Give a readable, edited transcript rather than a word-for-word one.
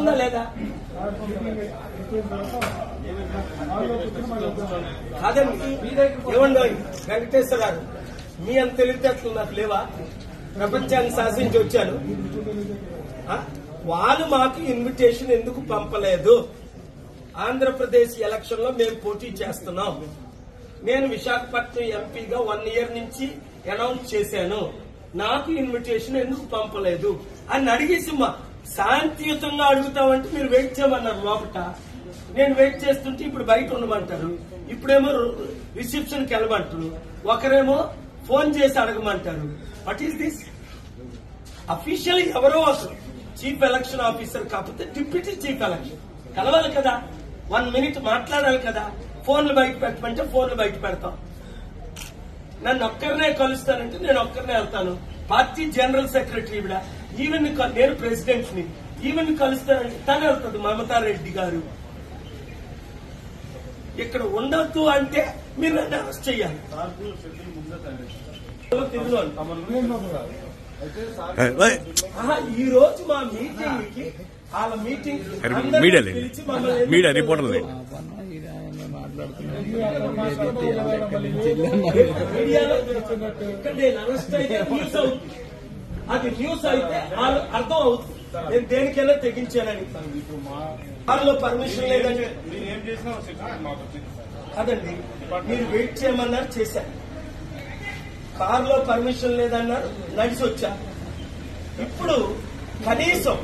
గుర్తుందా లేదా? కాదండి, ఏమండో వెంకటేశ్వర గారు, మీ అంత తెలివితేటలు నాకు లేవా? ప్రపంచాన్ని శాసించి వచ్చాను. వాళ్ళు మాకు ఇన్విటేషన్ ఎందుకు పంపలేదు? ఆంధ్రప్రదేశ్ ఎలక్షన్ లో మేము పోటీ చేస్తున్నాం. నేను విశాఖపట్నం ఎంపీగా 1 year నుంచి అనౌన్స్ చేశాను. నాకు ఇన్విటేషన్ ఎందుకు పంపలేదు అని అడిగేసి శాంతియుతంగా అడుగుతామంటే మీరు వెయిట్ చేయమన్నారు లోపట. నేను వెయిట్ చేస్తుంటే ఇప్పుడు బయట ఉండమంటారు, ఇప్పుడేమో రిసెప్షన్ కి వెళ్ళమంటారు, ఒకరేమో ఫోన్ చేసి అడగమంటారు. What is this? అఫీషియల్ ఎవరో అసలు చీఫ్ ఎలక్షన్ ఆఫీసర్ కాకపోతే డిప్యూటీ చీఫ్ ఎలక్షన్ కలవాలి కదా, 1 minute మాట్లాడాలి కదా. ఫోన్లు బయట పెట్టమంటే ఫోన్లు బయట పెడతాం. నన్ను ఒక్కరినే కలుస్తానంటే నేను ఒక్కరినే వెళ్తాను. పార్టీ జనరల్ సెక్రటరీ ఇవిడ, ఈవెన్ నేను ప్రెసిడెంట్ ని, ఈవెన్ కలుస్తానంటే తను వెళ్తుంది మమతారెడ్డి గారు. ఇక్కడ ఉండొద్దు అంటే మీరు నన్ను అరెస్ట్ చేయాలి. ఈ రోజు మా మీటింగ్ కి వాళ్ళ మీటింగ్ మీడియా రిపోర్టర్లు నేను అరెస్ట్ అయితే న్యూస్ అవుతుంది, అది న్యూస్ అయితే అర్థం అవుతుంది నేను దేనికైనా తెగించానని. వాళ్ళలో పర్మిషన్ లేదని అదండి, మీరు వెయిట్ చేయమన్నారు చేశాను. కారులో పర్మిషన్ లేదన్నారు, నడిచి వచ్చా. ఇప్పుడు కనీసం